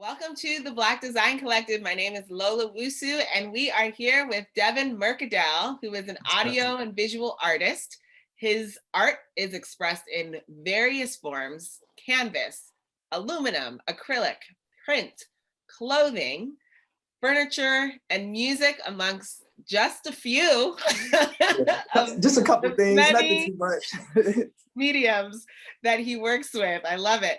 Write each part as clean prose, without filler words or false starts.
Welcome to the Black Design Collective. My name is Lola Wusu, and we are here with Devin Mercadel, who is an audio and visual artist. His art is expressed in various forms: canvas, aluminum, acrylic, print, clothing, furniture, and music, amongst just a few of just a couple the things, nothing many too much. mediums that he works with. I love it.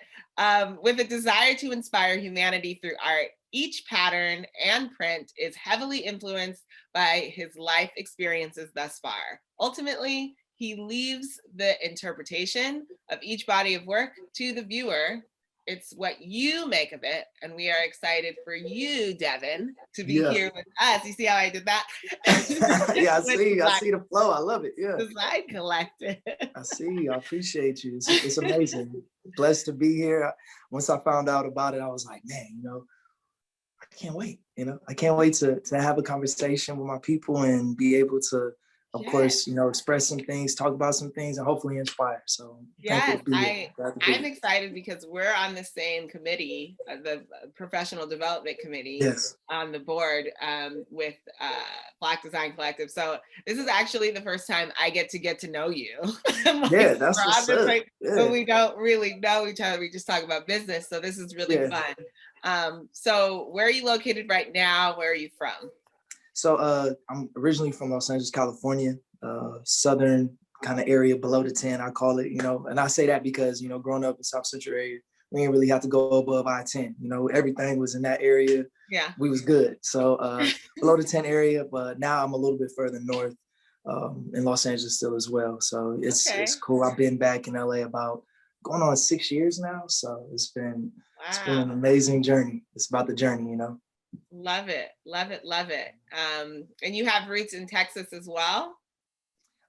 With a desire to inspire humanity through art, each pattern and print is heavily influenced by his life experiences thus far. Ultimately, he leaves the interpretation of each body of work to the viewer. It's what you make of it, and we are excited for you, Devin, to be here with us. You see how I did that? Yeah, I see the flow. I love it. Yeah. Design Collective. I see. I appreciate you. It's amazing. Blessed to be here. Once I found out about it, I was like, man, I can't wait. I can't wait to have a conversation with my people and be able to, of course, express some things, talk about some things, and hopefully inspire. So yes, I'm excited because we're on the same committee, the Professional Development Committee, on the board with Black Design Collective. So this is actually the first time I get to know you. Yeah, that's what's up. But we don't really know each other. We just talk about business. So this is really fun. So where are you located right now? Where are you from? So I'm originally from Los Angeles, California, southern kind of area below the 10, I call it, and I say that because, growing up in South Central area, we didn't really have to go above I-10, everything was in that area. Yeah. We was good. So below the 10 area, but now I'm a little bit further north in Los Angeles still as well. So it's cool. I've been back in LA about going on 6 years now. So it's been an amazing journey. It's about the journey, Love it. Love it. Love it. And you have roots in Texas as well?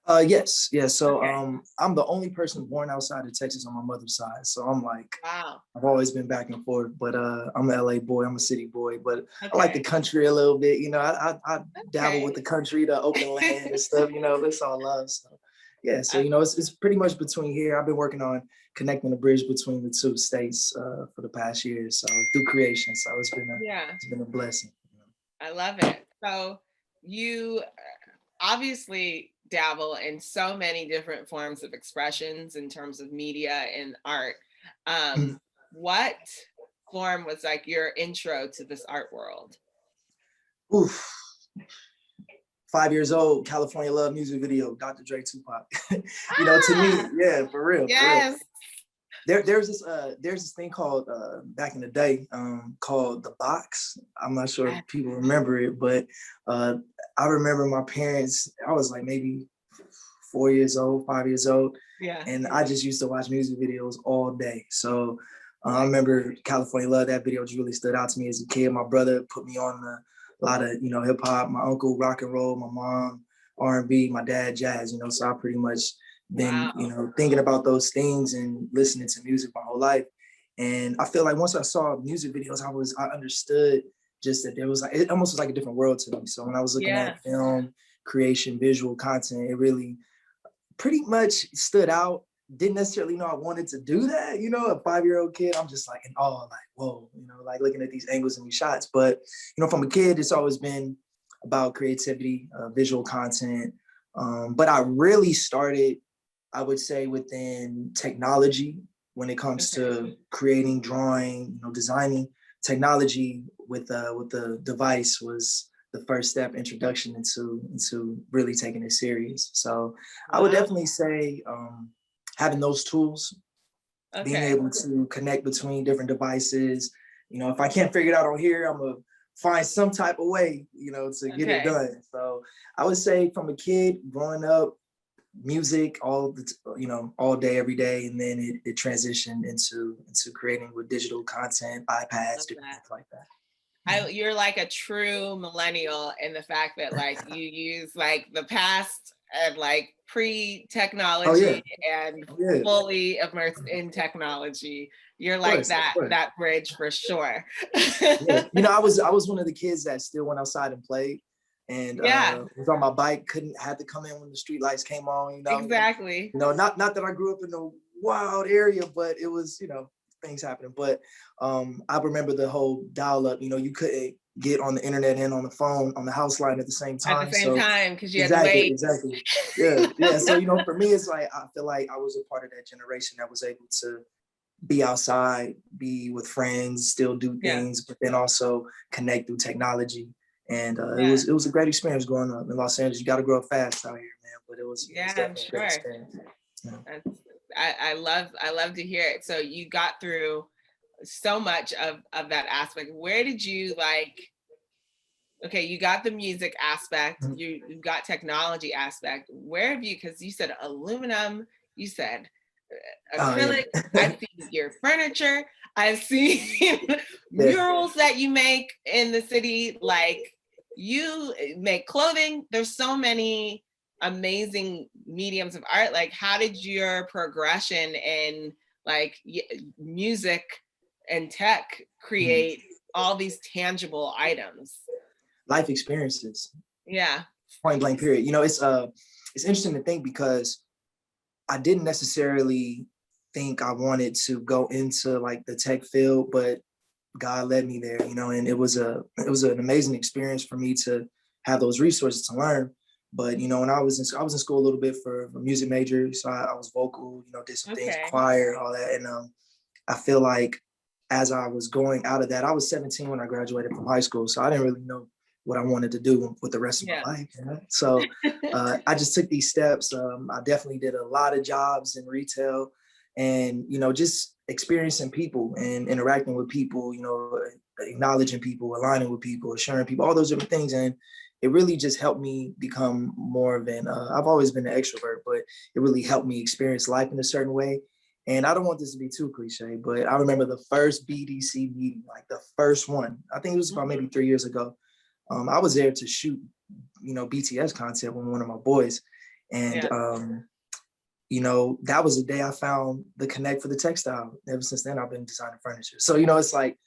Yes. Yeah. So I'm the only person born outside of Texas on my mother's side. So I'm like, wow. I've always been back and forth, but I'm an LA boy, I'm a city boy, but I like the country a little bit. I dabble with the country, the open land and stuff, it's all love. So yeah, so it's pretty much between here. I've been working on connecting the bridge between the two states for the past year, so through creation. So it's been a blessing. I love it. So you obviously dabble in so many different forms of expressions in terms of media and art. What form was like your intro to this art world? Oof. 5 years old, California Love music video, Dr. Dre, Tupac. To me, yeah, for real. Yes. For real. There's this thing called back in the day called The Box. I'm not sure if people remember it, but I remember my parents, I was like maybe 4 years old, 5 years old. Yeah. And I just used to watch music videos all day. So I remember California Love, that video just really stood out to me as a kid. My brother put me on a lot of, hip hop, my uncle rock and roll, my mom R&B, my dad jazz, so I pretty much been, thinking about those things and listening to music my whole life. And I feel like once I saw music videos, I understood just that there was like, it almost was like a different world to me. So when I was looking at film creation, visual content, it really pretty much stood out. Didn't necessarily know I wanted to do that, a 5-year-old kid, I'm just like in awe, like, whoa, like looking at these angles and these shots. But, from a kid, it's always been about creativity, visual content. But I really started, I would say, within technology when it comes to creating, drawing, designing. Technology with the device was the first step, introduction into really taking it serious. So I would definitely say having those tools, being able to connect between different devices. If I can't figure it out on here, I'm gonna find some type of way, to get it done. So I would say from a kid growing up, music all day, every day, and then it transitioned into creating with digital content, iPads, different things like that. You're like a true millennial in the fact that like you use like the past and like pre-technology and fully immersed in technology. You're like that bridge for sure. I was one of the kids that still went outside and played, and was on my bike, had to come in when the street lights came on. Exactly. Not that I grew up in a wild area, but it was things happening. But I remember the whole dial up, you know, you couldn't get on the internet and on the phone on the house line at the same At the time. same So time, because you had to exactly, wait. exactly. Yeah, yeah. So, you know, for me, it's like, I feel like I was a part of that generation that was able to be outside, be with friends, still do Yeah. things, but then also connect through technology. And Yeah. it was a great experience growing up in Los Angeles. You got to grow up fast out here, man. But it was Yeah, I'm definitely a great sure. experience. Yeah. I love to hear it. So you got through so much of that aspect. Where did you like, okay, you got the music aspect, Mhm. you've got technology aspect. Where have you, because you said aluminum, you said Oh acrylic, yeah. I've seen your furniture, I've seen Yeah. murals that you make in the city, like you make clothing. There's so many amazing mediums of art. Like, how did your progression in like music and tech Mhm. create all these tangible items? Life experiences, Yeah. point blank period. You know, it's interesting to think because I didn't necessarily think I wanted to go into like the tech field, but God led me there, you know, and it was an amazing experience for me to have those resources to learn. But you know, when I was in school a little bit for a music major, so I was vocal, you know, did some things, Okay. choir, all that, and I feel like as I was going out of that, I was 17 when I graduated from high school, so I didn't really know what I wanted to do with the rest of my Yeah. life. You know? So I just took these steps. I definitely did a lot of jobs in retail, and you know, just experiencing people and interacting with people. You know, acknowledging people, aligning with people, assuring people, all those different things, and it really just helped me become more of an. I've always been an extrovert, but it really helped me experience life in a certain way. And I don't want this to be too cliche, but I remember the first BDC meeting, like the first one. I think it was about maybe 3 years ago. I was there to shoot, you know, BTS content with one of my boys, and Yeah. you know, that was the day I found the connect for the textile. Ever since then, I've been designing furniture. So you know, it's like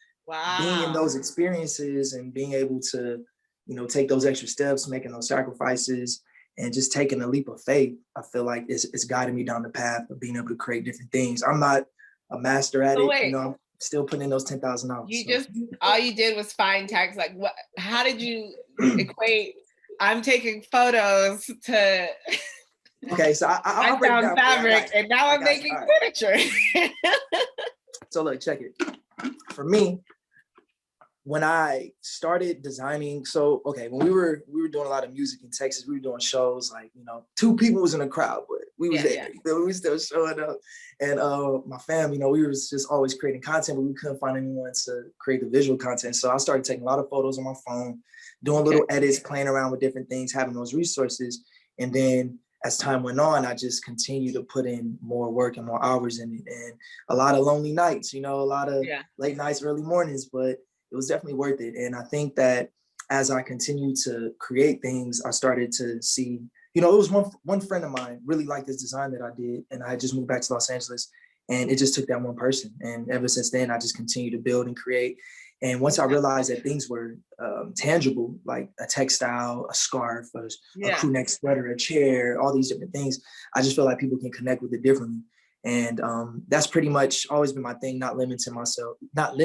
being in Wow. those experiences and being able to, you know, take those extra steps, making those sacrifices, and just taking a leap of faith. I feel like it's guiding me down the path of being able to create different things. I'm not a master at So it, you wait, know. I'm still putting in those 10,000 hours. you So just, all you did was find text. Like, what? How did you equate? I'm taking photos to. okay, so I I'll break it found down for you. I got fabric, you. and now I I'm got you. making All right. furniture. So look, check it. For me, when I started designing, so okay, when we were doing a lot of music in Texas, we were doing shows like, you know, 2 people was in the crowd, but we was Yeah, there. yeah. You know, we was still showing up. And my fam, you know, we was just always creating content, but we couldn't find anyone to create the visual content. So I started taking a lot of photos on my phone, doing Okay. little edits, playing around with different things, having those resources. And then as time went on, I just continued to put in more work and more hours in it. And a lot of lonely nights, you know, a lot of Yeah. late nights, early mornings, but it was definitely worth it. And I think that as I continued to create things, I started to see, you know, it was one friend of mine really liked this design that I did, and I just moved back to Los Angeles, and it just took that one person. And ever since then, I just continued to build and create. And once I realized that things were tangible, like a textile, a scarf, a Yeah. crew neck sweater, a chair, all these different things, I just feel like people can connect with it differently. And that's pretty much always been my thing, not limiting myself, I'm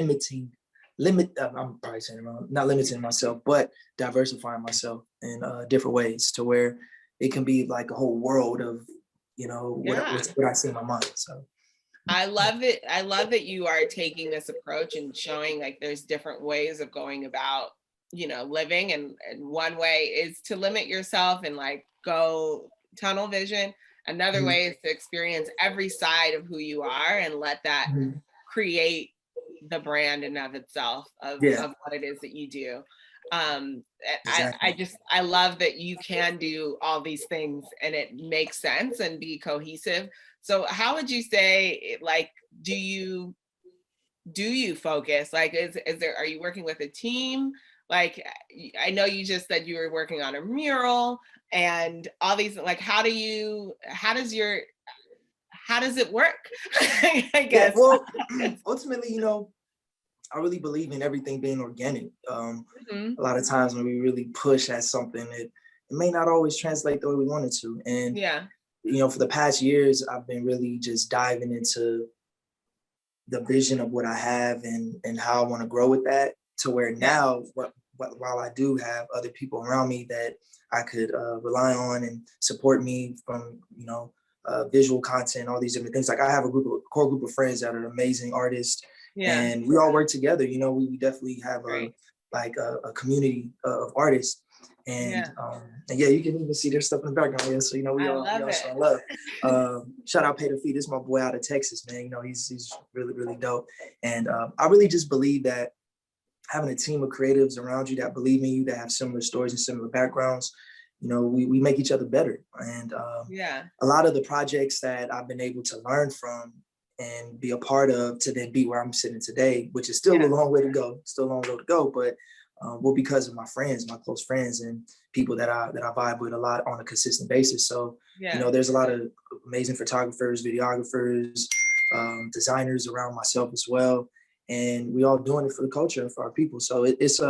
probably saying it wrong, not limiting myself, but diversifying myself in different ways to where it can be like a whole world of, you know, Yeah. what I see in my mind. So I love it. I love that you are taking this approach and showing like there's different ways of going about, you know, living. And one way is to limit yourself and like go tunnel vision. Another mhm, way is to experience every side of who you are and let that mhm, create the brand in of itself yeah, of what it is that you do. I exactly. just, I love that you can do all these things and it makes sense and be cohesive. So how would you say, like, do you focus? Like, is there, are you working with a team? Like, I know you just said you were working on a mural and all these, like, how does it work? I Yeah, guess. well, ultimately, you know, I really believe in everything being organic. Mhm. A lot of times when we really push at something, it may not always translate the way we want it to. And Yeah. you know, for the past years, I've been really just diving into the vision of what I have and how I want to grow with that, to where now while I do have other people around me that I could rely on and support me from, visual content, all these different things. Like I have a core group of friends that are amazing artists, and we all work together. We definitely have a community of artists, and you can even see their stuff in the background. Yeah, so we all show love. Shout out Pay the Fee. This is my boy out of Texas, man. He's really, really dope, and I really just believe that having a team of creatives around you that believe in you, that have similar stories and similar backgrounds, we make each other better. And a lot of the projects that I've been able to learn from and be a part of to then be where I'm sitting today, which is still a long way to go, but because of my friends, my close friends, and people that I vibe with a lot on a consistent basis. So, there's a lot of amazing photographers, videographers, designers around myself as well. And we all doing it for the culture and for our people. So it's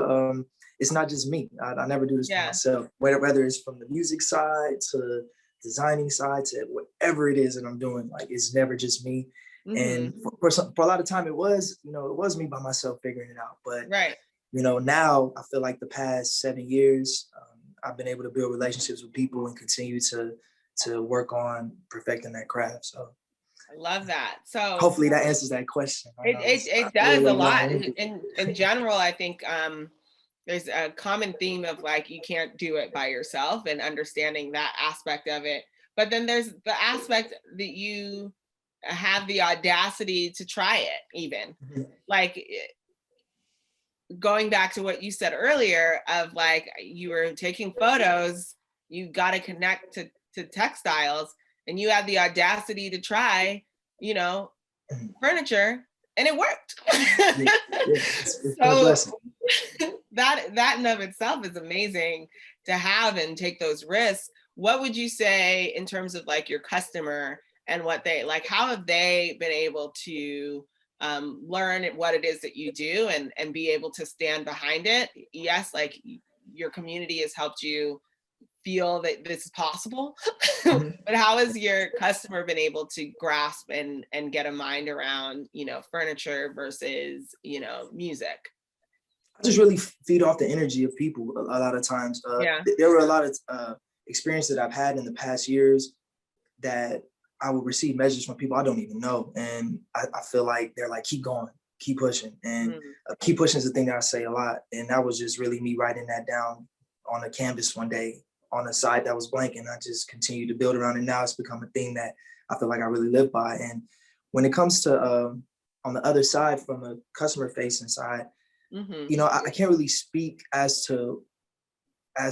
not just me. I never do this for myself, whether it's from the music side to designing side to whatever it is that I'm doing. Like, it's never just me. Mm-hmm. And for a lot of time, it was me by myself figuring it out. But now I feel like the past 7 years, I've been able to build relationships with people and continue to work on perfecting that craft. So I love that. So hopefully that answers that question. It does a lot. In general, I think there's a common theme of like, you can't do it by yourself, and understanding that aspect of it. But then there's the aspect that you have the audacity to try it, even. Mm-hmm. Like, going back to what you said earlier of like, you were taking photos, you got to connect to textiles, and you had the audacity to try, furniture, and it worked. So that in of itself is amazing to have and take those risks. What would you say in terms of like your customer and what they like, how have they been able to learn what it is that you do and be able to stand behind it? Yes, like your community has helped you feel that this is possible, but how has your customer been able to grasp and get a mind around, furniture versus, music? I just really feed off the energy of people a lot of times. There were a lot of experiences that I've had in the past years that I would receive messages from people I don't even know. And I feel like they're like, keep going, keep pushing. And keep pushing is the thing that I say a lot. And that was just really me writing that down on a canvas one day on a side that was blank. And I just continued to build around it. Now it's become a thing that I feel like I really live by. And when it comes to on the other side, from a customer facing side, I can't really speak as to, I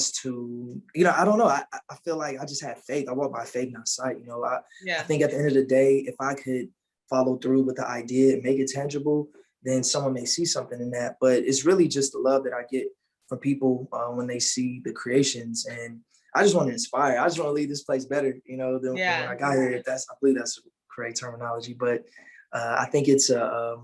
don't know. I feel like I just had faith. I walk by faith, not sight. I think at the end of the day, if I could follow through with the idea and make it tangible, then someone may see something in that. But it's really just the love that I get from people when they see the creations. And I just want to inspire. I just want to leave this place better, than when I got here. I believe that's the correct terminology. But I think it's a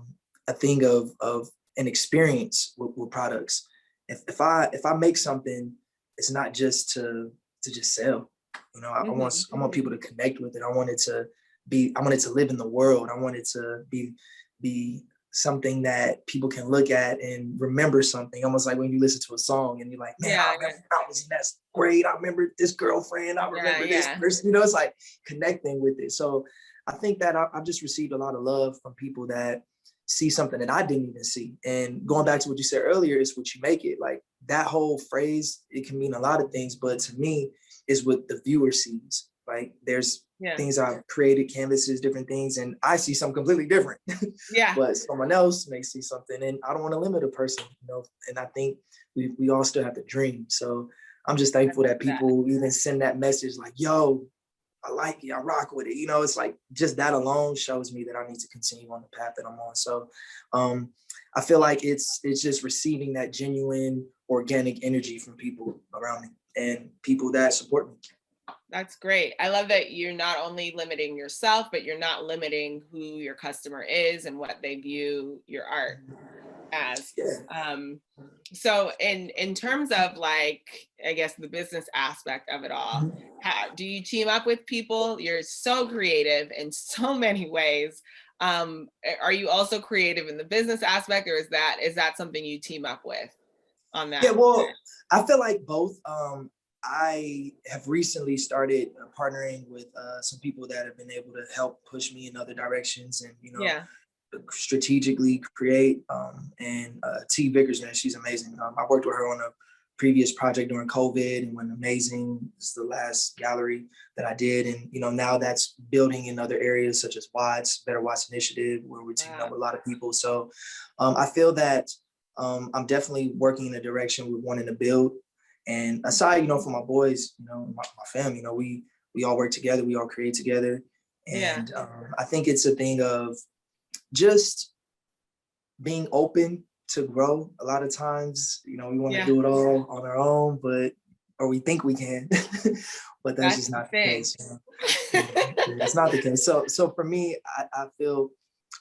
thing of an experience with products. If I make something, it's not just to just sell. I want people to connect with it. I want it to live in the world. I want it to be something that people can look at and remember something. Almost like when you listen to a song and you're like, man, I remember that's great. I remember this girlfriend. I remember this person. It's like connecting with it. So I think that I've just received a lot of love from people that see something that I didn't even see. And going back to what you said earlier, is what you make it. Like that whole phrase, it can mean a lot of things, but to me, is what the viewer sees. Like there's things I've created, canvases, different things, and I see something completely different. But someone else may see something, and I don't want to limit a person, and I think we all still have to dream. So I'm just thankful that people even send that message like, yo, I like it, I rock with it. It's like just that alone shows me that I need to continue on the path that I'm on. So I feel like it's just receiving that genuine organic energy from people around me and people that support me. That's great. I love that you're not only limiting yourself, but you're not limiting who your customer is and what they view your art as. So in terms of like, I guess the business aspect of it all, how do you team up with people? You're so creative in so many ways. Are you also creative in the business aspect, or is that something you team up with on Yeah, that? well, I feel like both. I have recently started partnering with some people that have been able to help push me in other directions and, Yeah. strategically create. And T Vickers, man, she's amazing. I worked with her on a previous project during COVID and went amazing. It's the last gallery that I did. And, now that's building in other areas such as Watts, Better Watts Initiative, where we're teaming up Wow. with a lot of people. So I feel that I'm definitely working in a direction with wanting to build. And aside, from my boys, my family, we all work together, we all create together. Yeah. And I think it's a thing of just being open to grow. A lot of times, we want to Yeah. do it all on our own, or we think we can, but that's That's just the not the thing. case. It's not the case. So for me, I feel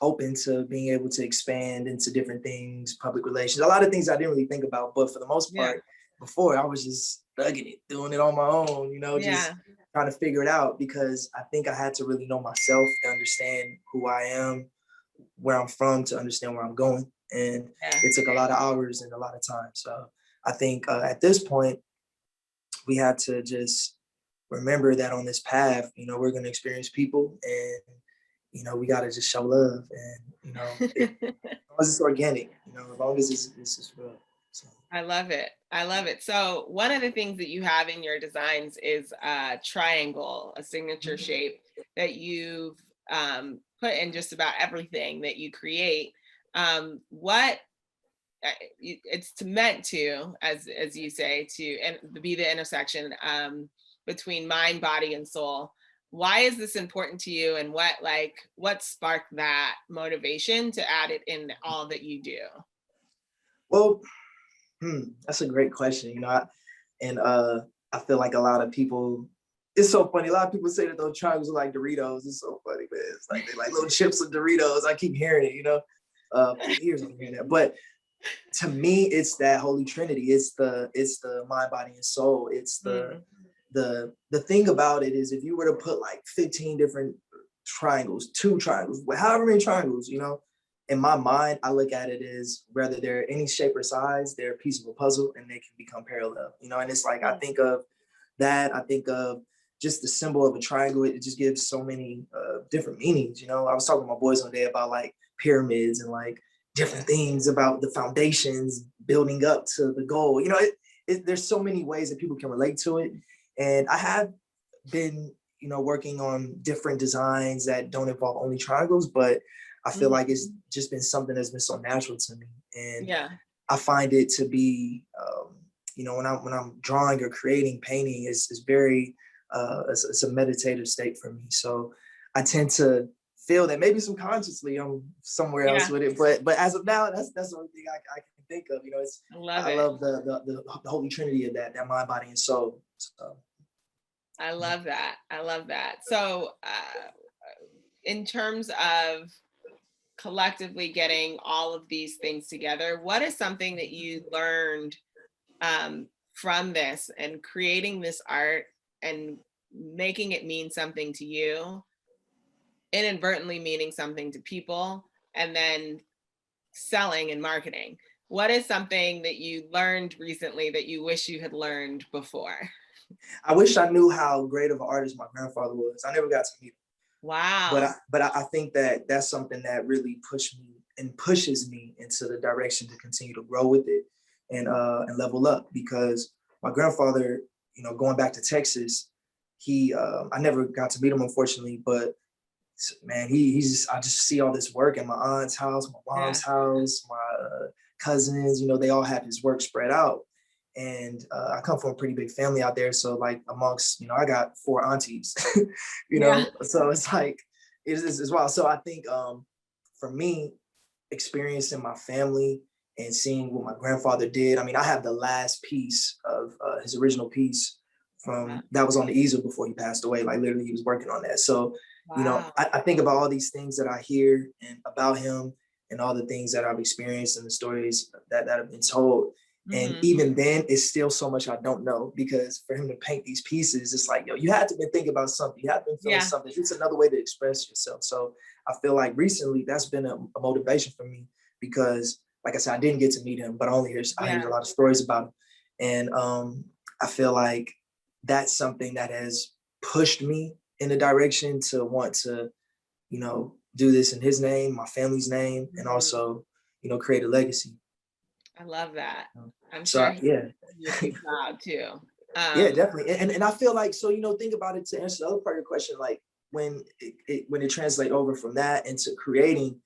open to being able to expand into different things, public relations, a lot of things I didn't really think about, but for the most Yeah. part, before I was just thugging it, doing it on my own, just Yeah. trying to figure it out, because I think I had to really know myself to understand who I am, where I'm from, to understand where I'm going. And Yeah. it took a lot of hours and a lot of time. So I think at this point, we have to just remember that on this path, we're going to experience people, and, we got to just show love. And, as long as it's organic, as long as it's just real. So. I love it. I love it. So one of the things that you have in your designs is a triangle, a signature shape that you've put in just about everything that you create. What it's meant to, as you say, to and be the intersection between mind, body, and soul. Why is this important to you, and what sparked that motivation to add it in all that you do? Well, that's a great question. I feel like a lot of people. It's so funny. A lot of people say that those triangles are like Doritos. It's so funny, man. It's like they like little chips of Doritos. I keep hearing it. For years I'm hearing that. But to me, it's that Holy Trinity. It's the mind, body, and soul. It's the thing about it is, if you were to put like 15 different triangles, two triangles, however many triangles, in my mind, I look at it as, whether they're any shape or size, they're a piece of a puzzle, and they can become parallel, and it's like, I think of that. I think of just the symbol of a triangle. It just gives so many different meanings. I was talking to my boys one day about like pyramids and like different things about the foundations building up to the goal. There's so many ways that people can relate to it. And I have been, working on different designs that don't involve only triangles, but I feel like it's just been something that's been so natural to me. And Yeah. I find it to be, when I'm drawing or creating, painting, it's very, it's a meditative state for me. So I tend to feel that maybe subconsciously I'm somewhere else with it, but as of now, that's the only thing I can think of. I love the Holy Trinity of that mind, body, and soul. So. I love that. I love that. So, in terms of collectively getting all of these things together, what is something that you learned from this and creating this art and making it mean something to you, inadvertently meaning something to people, and then selling and marketing? What is something that you learned recently that you wish you had learned before? I wish I knew how great of an artist my grandfather was. I never got to meet him. Wow. But I think that that's something that really pushed me and pushes me into the direction to continue to grow with it and level up. Because my grandfather, going back to Texas, he I never got to meet him, unfortunately, but man, he's I just see all this work in my aunt's house, my mom's house, my cousins. They all have his work spread out. And I come from a pretty big family out there, so like amongst, I got 4 aunties, so it's like it's wild. So I think for me, experiencing my family and seeing what my grandfather did. I mean, I have the last piece of his original piece from that was on the easel before he passed away. Like literally, he was working on that. So I think about all these things that I hear and about him, and all the things that I've experienced and the stories that have been told. And even then, it's still so much I don't know, because for him to paint these pieces, it's like, yo, you had to been thinking about something. You have been feeling something. It's another way to express yourself. So I feel like recently that's been a motivation for me, because like I said, I didn't get to meet him, but I hear a lot of stories about him. And I feel like that's something that has pushed me in the direction to want to, you know, do this in his name, my family's name, and also, you know, create a legacy. I love that. I'm So sure you'll be proud too. Yeah, definitely. And I feel like, so, you know, think about it, to answer the other part of your question, like when it translates over from that into creating,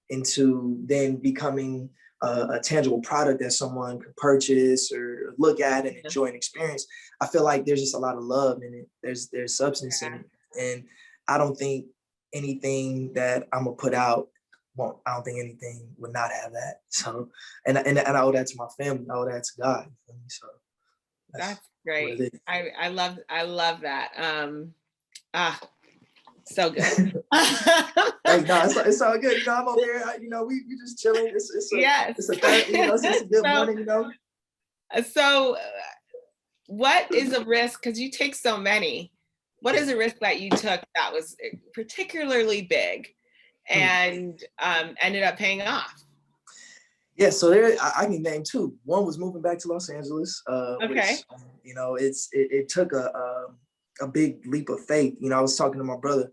into then becoming a tangible product that someone can purchase or look at and enjoy and experience, I feel like there's just a lot of love in it. There's substance in it. And I don't think anything that I'm gonna put out I don't think anything would not have that. So, and I owe that to my family. I owe that to God. So that's great. I love that. So good. Hey, no, it's all good. You know, I'm over here. You know, we just chilling. It's a third, you know, it's a good morning. You know. So, what is a risk? Because you take so many. What is a risk that you took that was particularly big and ended up paying off? Yeah, so I can name two. One was moving back to Los Angeles, which, you know, it took a big leap of faith. You know, I was talking to my brother,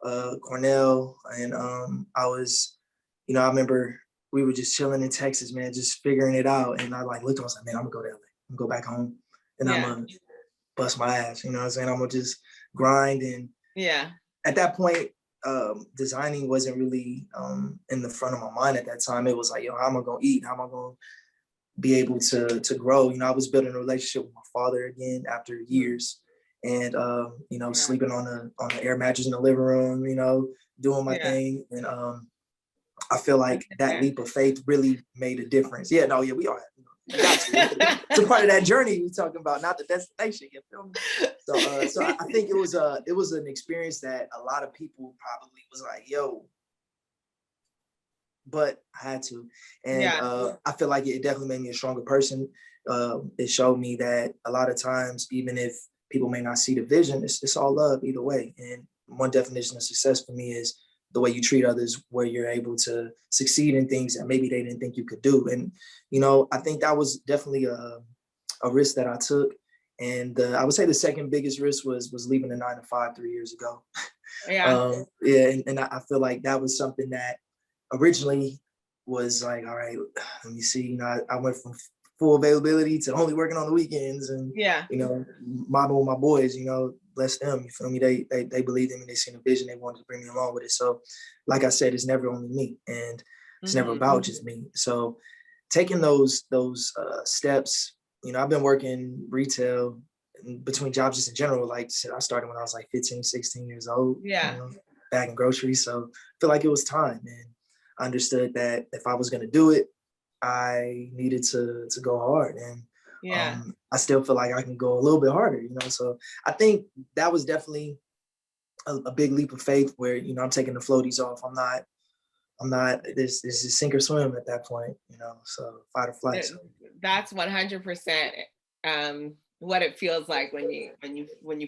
Cornell, and I was, you know, I remember we were just chilling in Texas, man, just figuring it out. And I like looked at him, I was like, man, I'm gonna go to LA. I'm gonna go back home, and I'm gonna bust my ass. You know what I'm saying? I'm gonna just grind. And at that point, designing wasn't really in the front of my mind at that time. It was like, yo, how am I gonna eat? How am I gonna be able to grow? You know, I was building a relationship with my father again after years, and you know, sleeping on an air mattress in the living room, you know, doing my thing. And I feel like that leap of faith really made a difference. We all have, you got to. It's a part of that journey we're talking about, not the destination. You feel me? So I think it was an experience that a lot of people probably was like, yo, but I had to. And I feel like it definitely made me a stronger person. It showed me that a lot of times, even if people may not see the vision, it's all love either way. And one definition of success for me is the way you treat others, where you're able to succeed in things that maybe they didn't think you could do. And, you know, I think that was definitely a risk that I took. And I would say the second biggest risk was leaving the 9-to-5 3 years ago. And I feel like that was something that originally was like, all right, let me see. You know, I went from full availability to only working on the weekends, and you know, mobbing with my boys. You know, bless them. You feel me? They believed in me. They seen a vision. They wanted to bring me along with it. So, like I said, it's never only me, and it's never about just me. So, taking those steps. You know, I've been working retail between jobs just in general. Like I said, I started when I was like 15, 16 years old. You know, bagging groceries. So I feel like it was time, and I understood that if I was going to do it, I needed to go hard. And I still feel like I can go a little bit harder, you know? So I think that was definitely a big leap of faith, where, you know, I'm taking the floaties off. I'm not, this is sink or swim at that point, you know? So fight or flight. So. That's 100% what it feels like when you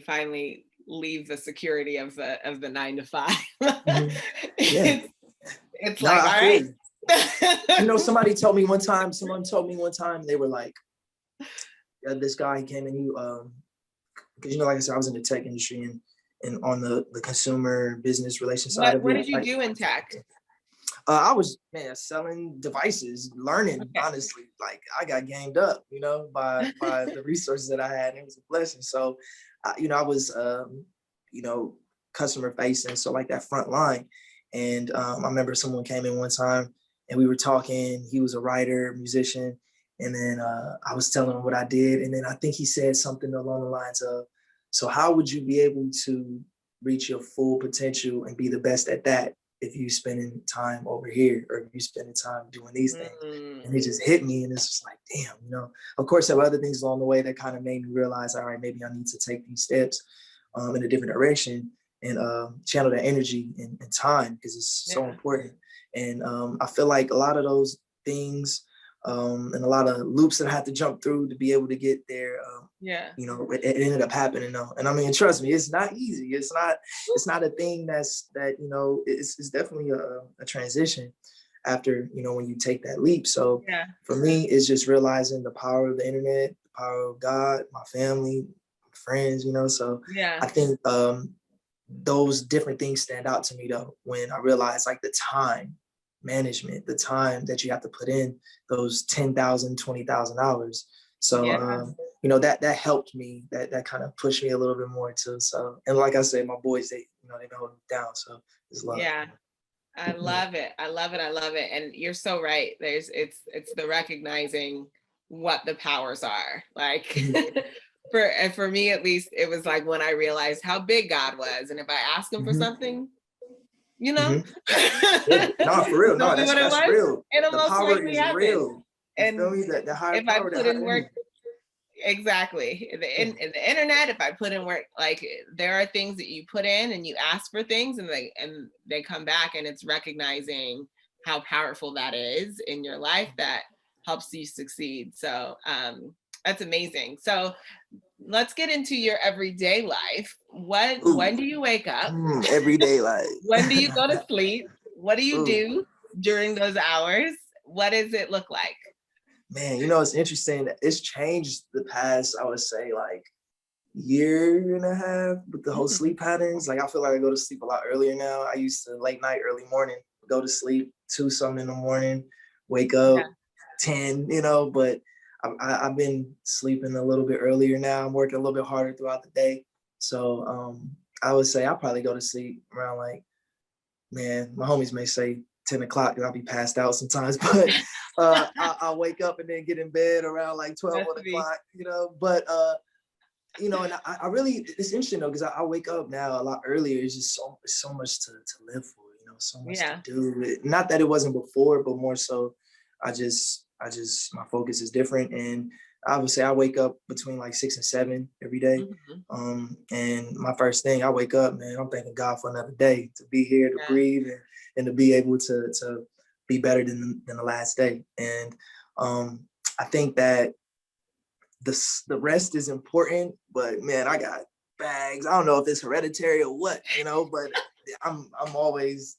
finally leave the security of the 9-to-5. It's like, all right. You know, someone told me one time, they were like, this guy came in, because, you know, like I said, I was in the tech industry and on the consumer business relations side of it. What did you do in tech? I was, selling devices, learning, honestly. Like, I got gamed up, you know, by the resources that I had. It was a blessing. So, you know, I was, you know, customer facing, so like that front line. And I remember someone came in one time and we were talking. He was a writer, musician. And then I was telling him what I did. And then I think he said something along the lines of, so how would you be able to reach your full potential and be the best at that if you spending time over here, or if you spending time doing these things? And it just hit me, and it's just like, damn, you know. Of course, there were other things along the way that kind of made me realize, all right, maybe I need to take these steps in a different direction and channel that energy and time, because it's so important. And I feel like a lot of those things and a lot of loops that I had to jump through to be able to get there. Yeah. You know, it ended up happening though. And I mean, trust me, it's not easy. It's not a thing that, you know, it's definitely a transition after, you know, when you take that leap. So Yeah. for me, it's just realizing the power of the internet, the power of God, my family, my friends, you know. So Yeah. I think those different things stand out to me though, when I realize like the time management, the time that you have to put in those 10,000, 20,000 hours. So, Yeah. you know, that helped me, that kind of pushed me a little bit more too. So, and like I said, my boys, they, you know, they've been holding me down. So it's love. Yeah. I Yeah. love it. I love it. I love it. And you're so right. It's the recognizing what the powers are. Like for me at least, it was like when I realized how big God was. And if I ask him for Mm-hmm. something, you know, Mm-hmm. Yeah. No, for real. tell No, me what it that's was, real. it'll The most power likely is happen. real. You feel And me? That the higher if I power, the put in higher work, energy. exactly. In the internet, if I put in work, like there are things that you put in and you ask for things and they come back, and it's recognizing how powerful that is in your life that helps you succeed. So that's amazing. So let's get into your everyday life. When do you wake up? Everyday life. When do you go to sleep? What do you Ooh. do during those hours? What does it look like? Man, you know, it's interesting. It's changed the past, I would say, like year and a half with the whole sleep patterns. Like I feel like I go to sleep a lot earlier now. I used to late night, early morning, go to sleep 2 something in the morning, wake up Yeah. 10, you know, but I've been sleeping a little bit earlier now. I'm working a little bit harder throughout the day. So I would say I'll probably go to sleep around like, man, my homies may say 10 o'clock and I'll be passed out sometimes, but I'll wake up and then get in bed around like 12 That's 1 me. o'clock, you know, but you know, and I really, it's interesting though, because I wake up now a lot earlier. It's just so much to live for, you know, so much to Yeah. do. Not that it wasn't before, but more so my focus is different. And I would say I wake up between like 6 and 7 every day. Mhm. And my first thing, I wake up, man, I'm thanking God for another day to be here, to Yeah. breathe, and to be able to be better than the last day. And I think that the rest is important, but man, I got bags. I don't know if it's hereditary or what, you know, but I'm always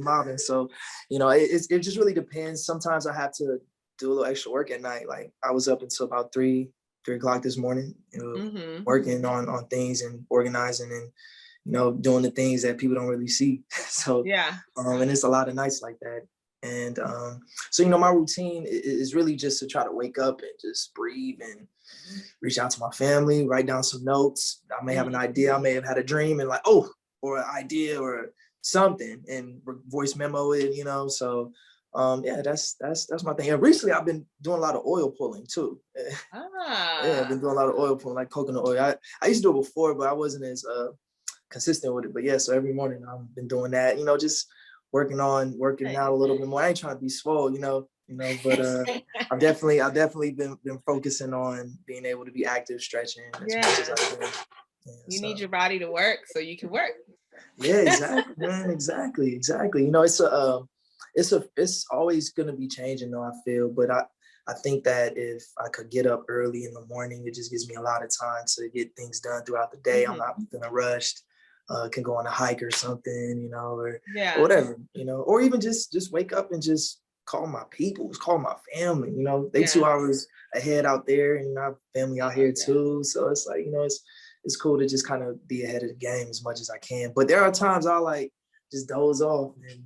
mobbing. So, you know, it just really depends. Sometimes I have to do a little extra work at night. Like I was up until about 3 o'clock this morning, you know, Mhm. working on things and organizing and, you know, doing the things that people don't really see. So Yeah. and it's a lot of nights like that. And so, you know, my routine is really just to try to wake up and just breathe and reach out to my family, write down some notes. I may have an Mhm. idea. I may have had a dream and like, oh, or an idea or something, and voice memo it, you know. So yeah, that's my thing. And recently I've been doing a lot of oil pulling too. Yeah, I've Ah. been doing a lot of oil pulling, like coconut oil. I used to do it before, but I wasn't as consistent with it. But yeah, so every morning I've been doing that, you know, just working out a little bit more. I ain't trying to be swole, but I've definitely been focusing on being able to be active, stretching as much as Yeah. I can. Yeah, You need so your body to work so you can work. yeah, exactly, man, exactly. You know, it's always gonna be changing though, I feel, but I think that if I could get up early in the morning, it just gives me a lot of time to get things done throughout the day. I'm Mhm. not feeling rushed. Can go on a hike or something, you know, or Yeah. whatever, you know, or even just wake up and just call my people, call my family. You know, they Yeah. 2 hours ahead out there, and I have family I out love here that. too. So it's like, you know, it's cool to just kind of be ahead of the game as much as I can. But there are times I like just doze off, and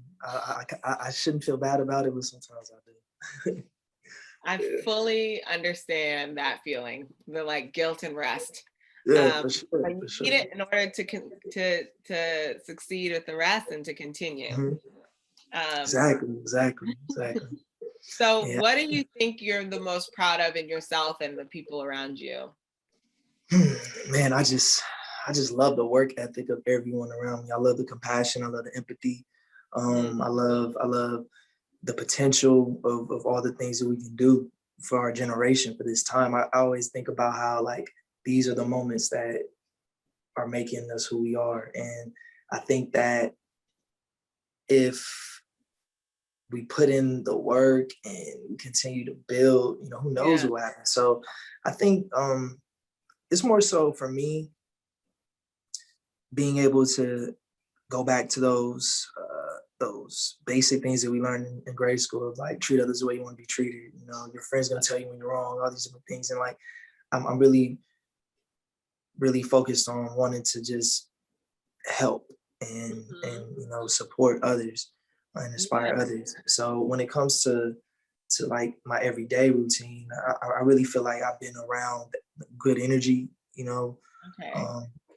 I shouldn't feel bad about it, but sometimes I do. I Yeah, fully understand that feeling, the like guilt and rest. yeah, Um, for sure, but you for need sure. it in order to succeed with the rest and to continue. Mhm. Um, Exactly. so Yeah. what do you think you're the most proud of in yourself and the people around you? Man, I just love the work ethic of everyone around me. I love the compassion. I love the empathy. Mm, I love the potential of all the things that we can do for our generation for this time. I always think about how like these are the moments that are making us who we are. And I think that if we put in the work and we continue to build, who knows what will happen. So I think it's more so for me being able to go back to those basic things that we learned in grade school of like treat others the way you want to be treated. Your friend's gonna tell you when you're wrong, all these different things. And like I'm really, really focused on wanting to just help and support others and inspire others. So when it comes to like my everyday routine, I really feel like I've been around good energy,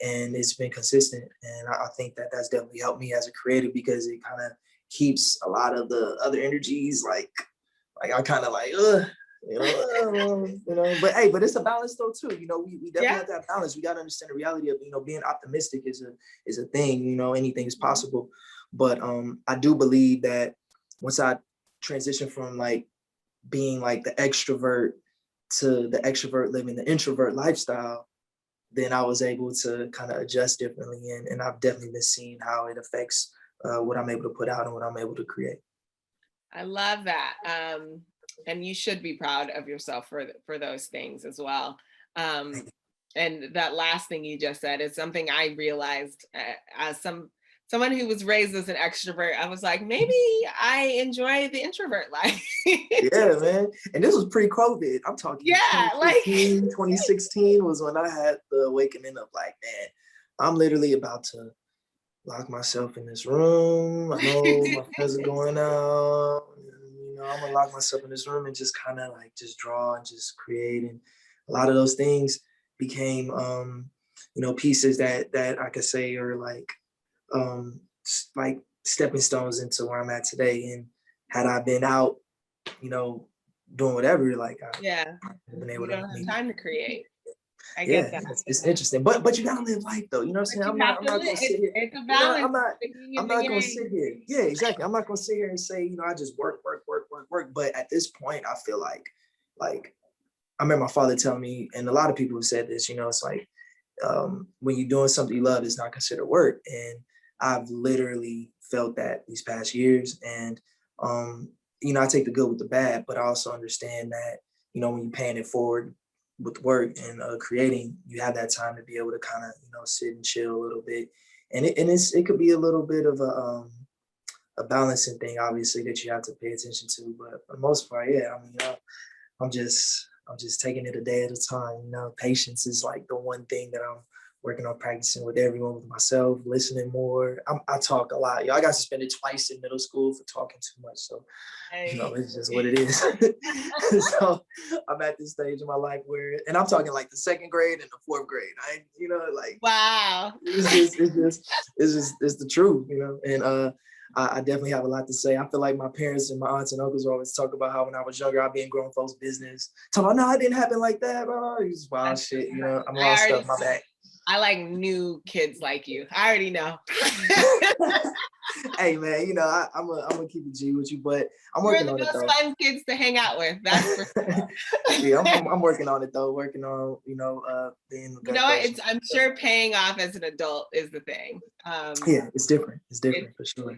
and it's been consistent. And I think that that's definitely helped me as a creative, because it kind of keeps a lot of the other energies like I kind of like, but it's a balance though too. We definitely have to have balance. We got to understand the reality of, being optimistic is a thing, anything is possible. But I do believe that once I transition from like being like the extrovert to the extrovert living the introvert lifestyle, then I was able to kind of adjust differently. And I've definitely been seeing how it affects what I'm able to put out and what I'm able to create. I love that. And you should be proud of yourself for those things as well. And that last thing you just said is something I realized as someone who was raised as an extrovert. I was like, maybe I enjoy the introvert life. Yeah, man. And this was pre-COVID. I'm talking 2016 was when I had the awakening of like, man, I'm literally about to lock myself in this room. I know my friends are going out. I'm gonna lock myself in this room and just kind of like just draw and just create. And a lot of those things became pieces that I could say are like stepping stones into where I'm at today. And had I been out, doing whatever, like I've been able you don't have time to create. I get that. It's interesting, but you gotta live life though. You know what I'm saying? I'm not gonna sit here. It's a balance. I'm not gonna sit here. Yeah, exactly. I'm not gonna sit here and say, I just work. But at this point, I feel like I remember my father telling me, and a lot of people have said this. It's like when you're doing something you love, it's not considered work. And I've literally felt that these past years. And I take the good with the bad, but I also understand that when you're paying it forward with work and creating, you have that time to be able to kind of sit and chill a little bit, and it could be a little bit of a balancing thing, obviously, that you have to pay attention to. But for the most part, I'm just taking it a day at a time. Patience is like the one thing that I'm working on practicing with everyone, with myself, listening more. I talk a lot. I got suspended twice in middle school for talking too much. So, it's just what it is. So I'm at this stage in my life where, and I'm talking like the second grade and the fourth grade. Wow. It's the truth, and I definitely have a lot to say. I feel like my parents and my aunts and uncles always talk about how when I was younger, I'd be in grown folks' business. Talking about, no, it didn't happen like that. It's wild shit. I'm lost up my back. I like new kids like you. I already know. Hey man, I'm gonna keep it G with you, but I'm working on it though. You're the most fun kids to hang out with. That's for sure. Yeah, I'm working on it though. Working on being. I'm sure paying off as an adult is the thing. Yeah, it's different. It's different for sure.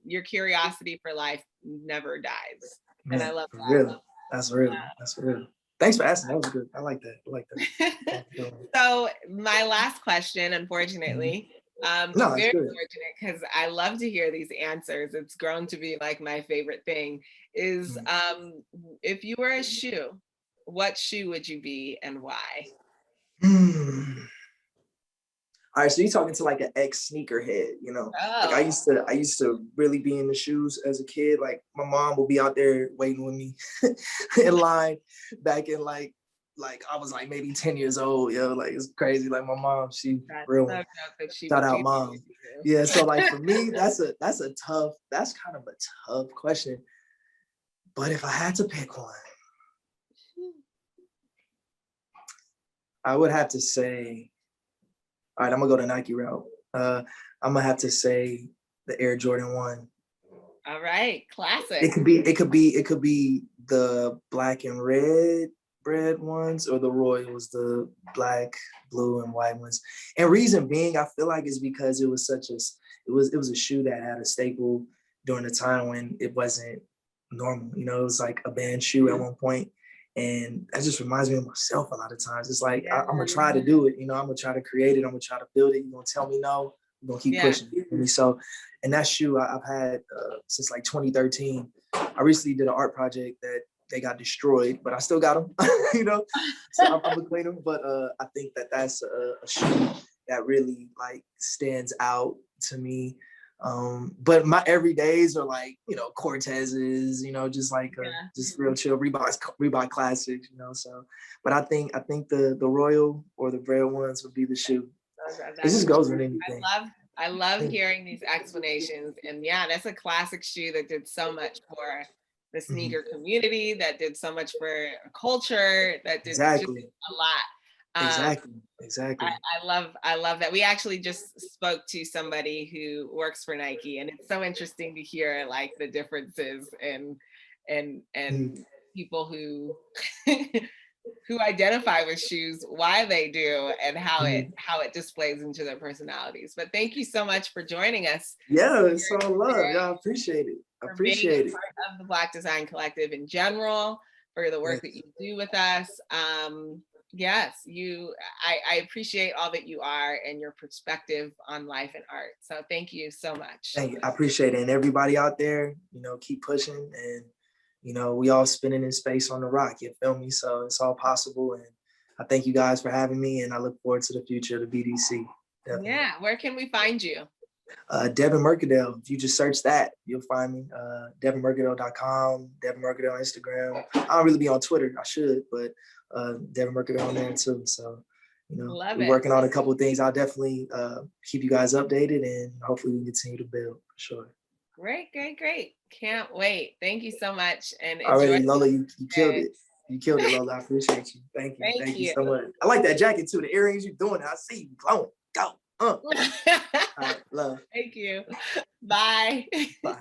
Your curiosity for life never dies, and I love that. Real. That's real. That's real. Thanks for asking. That was good. I like that. So my last question, unfortunately, I'm very fortunate because I love to hear these answers. It's grown to be like my favorite thing is if you were a shoe, what shoe would you be and why? All right, so you're talking to like an ex-sneakerhead, Like I used to really be in the shoes as a kid. Like my mom would be out there waiting with me in line back in like I was like maybe 10 years old, like it's crazy. Like my mom, she real one. Shout out mom. Yeah, so like for me, that's kind of a tough question. But if I had to pick one, I would have to say, all right, I'm gonna go the Nike route. I'm gonna have to say the Air Jordan 1. All right, classic. It could be the black and red ones, or the Royals, the black, blue, and white ones. And reason being, I feel like is because it was a shoe that had a staple during a time when it wasn't normal. You know, it was like a band shoe at one point. And that just reminds me of myself a lot of times. It's like, I'm gonna try to do it, you know, I'm gonna try to create it, I'm gonna try to build it. You're gonna tell me no, I'm gonna keep pushing. And so, and that shoe I've had since like 2013. I recently did an art project that they got destroyed, but I still got them, you know, so I'm gonna clean them. But I think that that's a shoe that really like stands out to me. But my everydays are like, you know, Cortezes, you know, just like just real chill Reebok classics, you know. So, but I think the Royal or the Bred ones would be the shoe. It just goes with anything. I love hearing these explanations, and yeah, that's a classic shoe that did so much for the sneaker community, that did so much for culture, that did just a lot. Exactly. I love that. We actually just spoke to somebody who works for Nike, and it's so interesting to hear like the differences and people who who identify with shoes, why they do, and how it displays into their personalities. But thank you so much for joining us. Yeah, it's all love. Yeah, I appreciate it. I appreciate it. Part of the Black Design Collective in general, for the work that you do with us. Yes, I appreciate all that you are and your perspective on life and art. So thank you so much. Thank you. I appreciate it. And everybody out there, you know, keep pushing, and, you know, we all spinning in space on the rock, you feel me? So it's all possible. And I thank you guys for having me, and I look forward to the future of the BDC. Definitely. Yeah, where can we find you? Devin Mercadel. If you just search that, you'll find me. DevinMercadel.com, Devin Mercadel on Instagram. I don't really be on Twitter. I should, but Devin Mercadel on there too. So, you know, we're working on a couple of things. I'll definitely keep you guys updated, and hopefully we can continue to build for sure. Great. Can't wait. Thank you so much. And already, Lola, you killed it. You killed it, Lola. I appreciate you. Thank you. Thank you so much. I like that jacket too. The earrings you're doing. I see you glowing. Go. All right, love. Thank you. Bye. Bye.